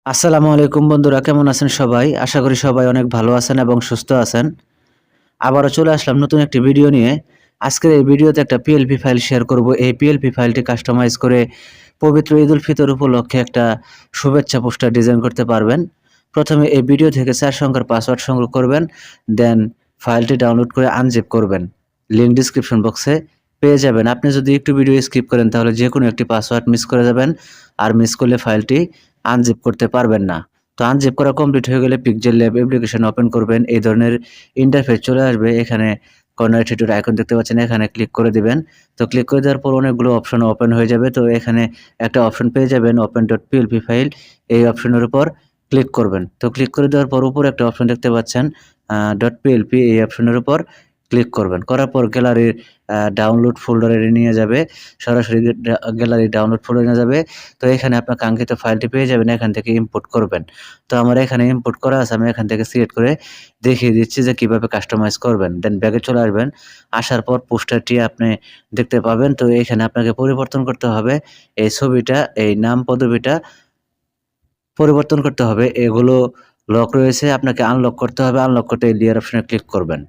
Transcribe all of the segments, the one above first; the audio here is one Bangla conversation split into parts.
আসসালামু আলাইকুম বন্ধুরা, কেমন আছেন সবাই? আশা করি সবাই অনেক ভালো আছেন এবং সুস্থ আছেন। আবারও চলে আসলাম নতুন একটি ভিডিও নিয়ে। আজকের এই ভিডিওতে একটা পিএলপি ফাইল শেয়ার করব। এই পিএলপি ফাইলটি কাস্টমাইজ করে পবিত্র ঈদুল ফিতর উপলক্ষে একটা শুভেচ্ছা পোস্টার ডিজাইন করতে পারবেন। প্রথমে এই ভিডিও থেকে ৪ সংখ্যার পাসওয়ার্ড সংগ্রহ করবেন, দেন ফাইলটি ডাউনলোড করে আনজিপ করবেন। লিংক ডিসক্রিপশন বক্সে পেয়ে যাবেন। আপনি যদি একটু ভিডিও স্কিপ করেন তাহলে যেকোনো একটি পাসওয়ার্ড মিস করে যাবেন, আর মিস করলে ফাইলটি আনজিপ করতে পারবেন না। তো আনজিপ করা কমপ্লিট হয়ে গেলে পিক্সেল ল্যাব অ্যাপ্লিকেশন ওপেন করবেন। এই ধরনের ইন্টারফেস চলে আসবে। এখানে কর্নারে থ্রি ডট আইকন দেখতে পাচ্ছেন, এখানে ক্লিক করে দিবেন। তো ক্লিক করে দেওয়ার পর অনেকগুলো অপশন ওপেন হয়ে যাবে। তো এখানে একটা অপশন পেয়ে যাবেন ওপেন ডট পিএলপি ফাইল। এই অপশনের উপর ক্লিক করবেন। তো ক্লিক করে দেওয়ার পর উপরে একটা অপশন দেখতে পাচ্ছেন ডট পিএলপি, এই অপশনের উপর ক্লিক করবেন। করার পর গ্যালারির ডাউনলোড ফোল্ডারে নিয়ে যাবে। সরাসরি গ্যালারি ডাউনলোড ফোল্ডারে নিয়ে যাবে। তো এখানে আপনার কাঙ্ক্ষিত ফাইলটি পেয়ে যাবেন, এখান থেকে ইম্পোর্ট করবেন। তো আমার এখানে ইম্পোর্ট করা আছে, আমি এখান থেকে সিলেক্ট করে দেখিয়ে দিচ্ছি যে কিভাবে কাস্টমাইজ করবেন। দেন ব্যাকে চলে আসবেন। আসার পর পোস্টারটি আপনি দেখতে পাবেন। তো এখানে আপনাকে পরিবর্তন করতে হবে। এই ছবিটা, এই নাম পদবিটা পরিবর্তন করতে হবে। এগুলো লক রয়েছে, আপনাকে আনলক করতে হবে। আনলক করতে এই লেয়ার অপশনে ক্লিক করবেন।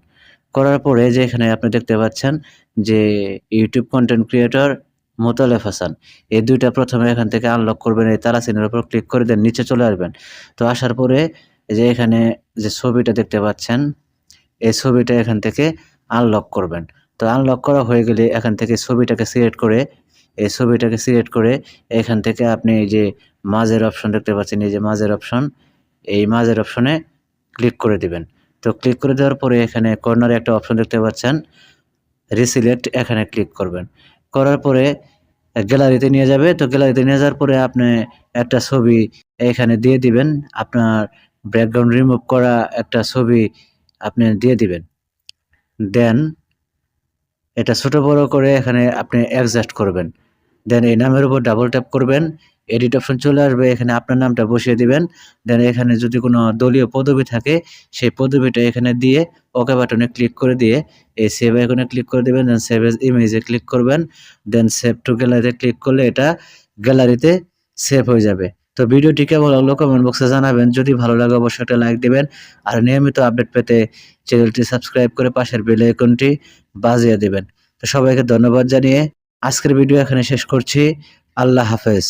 করার পরে যে এখানে আপনি দেখতে পাচ্ছেন যে YouTube content creator Motaleb Hasan, এই ২ টা প্রথমে এখান থেকে আনলক করবেন। এই তারা চিহ্নের উপর ক্লিক করে দেন নিচে চলে আসবেন। তো আসার পরে এই যে এখানে যে ছবিটা দেখতে পাচ্ছেন, এই ছবিটা এখান থেকে আনলক করবেন। তো আনলক করা হয়ে গেলে এখান থেকে ছবিটাকে সিলেক্ট করে, এই ছবিটাকে সিলেক্ট করে এখান থেকে আপনি এই যে মাঝের অপশন দেখতে পাচ্ছেন, এই যে মাঝের অপশন, এই মাঝের অপশনে ক্লিক করে দিবেন। তো ক্লিক করে দেওয়ার পরে এখানে কর্নারে একটা অপশন দেখতে পাচ্ছেন রিসিলেক্ট, এখানে ক্লিক করবেন। করার পরে গ্যালারিতে নিয়ে যাবে। তো গ্যালারিতে নিয়ে যাওয়ার পরে আপনি একটা ছবি এখানে দিয়ে দিবেন। আপনার ব্যাকগ্রাউন্ড রিমুভ করা একটা ছবি আপনি দিয়ে দিবেন। দেন এটা ছোট বড় করে এখানে আপনি অ্যাডজাস্ট করবেন। দেন এই নামের উপর ডাবল ট্যাপ করবেন। এডিট অপশন চলে আসবে। এখানে আপনার নামটা বসিয়ে দিবেন। দেন এখানে যদি কোনো দলীয় পদবি থাকে, সেই পদবিটা এখানে দিয়ে ওকে বাটনে ক্লিক করে দিয়ে এই সেভ আইকনে ক্লিক করে দিবেন। দেন সেভ এজ ইমেজে ক্লিক করবেন। দেন সেভ টু গ্যালারিতে ক্লিক করলে এটা গ্যালারিতে সেভ হয়ে যাবে। তো ভিডিওটি কেমন লাগলো কমেন্ট বক্সে জানাবেন। যদি ভালো লাগে অবশ্যই একটা লাইক দিবেন। আর নিয়মিত আপডেট পেতে চ্যানেলটি সাবস্ক্রাইব করে পাশের বেল আইকনটি বাজিয়ে দিবেন। তো সবাইকে ধন্যবাদ জানিয়ে আজকের ভিডিও এখানে শেষ করছি। আল্লাহ হাফেজ।